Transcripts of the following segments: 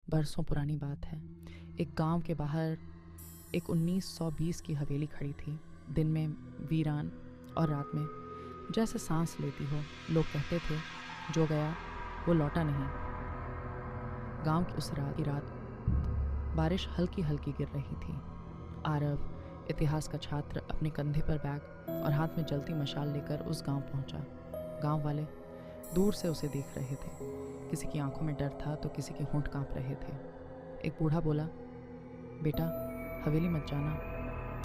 बरसों पुरानी बात है। एक गांव के बाहर एक 1920 की हवेली खड़ी थी। दिन में वीरान और रात में जैसे सांस लेती हो। लोग कहते थे जो गया वो लौटा नहीं। गांव की उस रात की रात बारिश हल्की हल्की गिर रही थी। आरव, इतिहास का छात्र, अपने कंधे पर बैग और हाथ में जलती मशाल लेकर उस गांव पहुंचा। गांव वाले दूर से उसे देख रहे थे। किसी की आंखों में डर था तो किसी के होंठ कांप रहे थे। एक बूढ़ा बोला, बेटा हवेली मत जाना।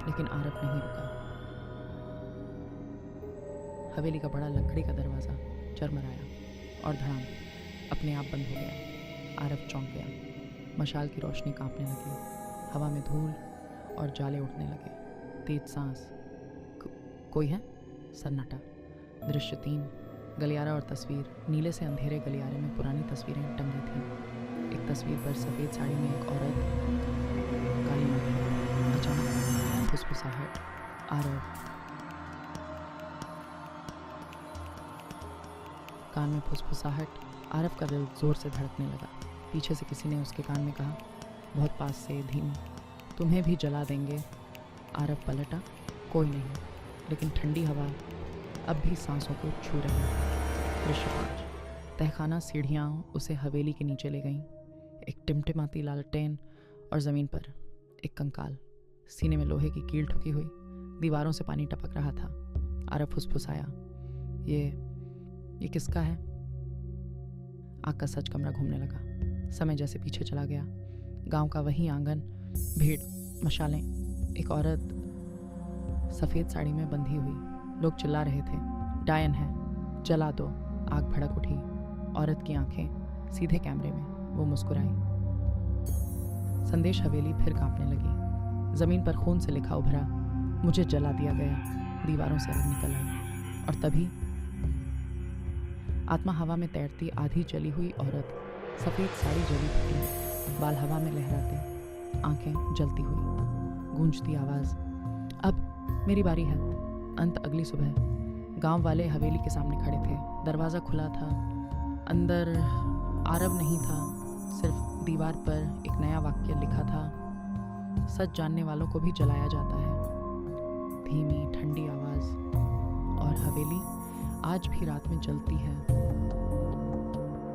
लेकिन आरव नहीं रुका। हवेली का बड़ा लकड़ी का दरवाज़ा चरमराया और धड़ाम अपने आप बंद हो गया। आरव चौंक गया। मशाल की रोशनी कांपने लगी। हवा में धूल और जाले उठने लगे। तेज सांस। कोई है? सन्नाटा। दृश्य 3, गलियारा और तस्वीर। नीले से अंधेरे गलियारे में पुरानी तस्वीरें टंगी थीं। एक तस्वीर पर सफ़ेद साड़ी में एक औरत, काली आंखें। अचानक फुसफुसाहट। आरव। कान में फुसफुसाहट। आरव का दिल जोर से धड़कने लगा। पीछे से किसी ने उसके कान में कहा, बहुत पास से, धीमी, तुम्हें भी जला देंगे। आरव पलटा। कोई नहीं, लेकिन ठंडी हवा अब भी सांसों को छू रही। दृश्य 5, तहखाना। सीढ़ियाँ उसे हवेली के नीचे ले गईं। एक टिमटिमाती लालटेन और ज़मीन पर एक कंकाल। सीने में लोहे की कील ठुकी हुई। दीवारों से पानी टपक रहा था। आरव फुसफुसाया, ये किसका है? आग का सच कमरा घूमने लगा। समय जैसे पीछे चला गया। गांव का वही आंगन, भीड़, मशालें, एक औरत सफ़ेद साड़ी में बंधी हुई। लोग चिल्ला रहे थे, डायन है, जला दो। आग भड़क उठी। औरत की आंखें सीधे कैमरे में। वो मुस्कुराई। संदेश हवेली फिर कांपने लगी। ज़मीन पर खून से लिखा उभरा, मुझे जला दिया गया। दीवारों से आग निकल आई। और तभी आत्मा हवा में तैरती, आधी जली हुई औरत, सफ़ेद साड़ी जली हुई, बाल हवा में लहराते, आंखें जलती हुई, गूंजती आवाज़, अब मेरी बारी है। अंत अगली सुबह। गांव वाले हवेली के सामने खड़े थे। दरवाज़ा खुला था। अंदर आरव नहीं था। सिर्फ दीवार पर एक नया वाक्य लिखा था, सच जानने वालों को भी जलाया जाता है। धीमी ठंडी आवाज़। और हवेली आज भी रात में जलती है।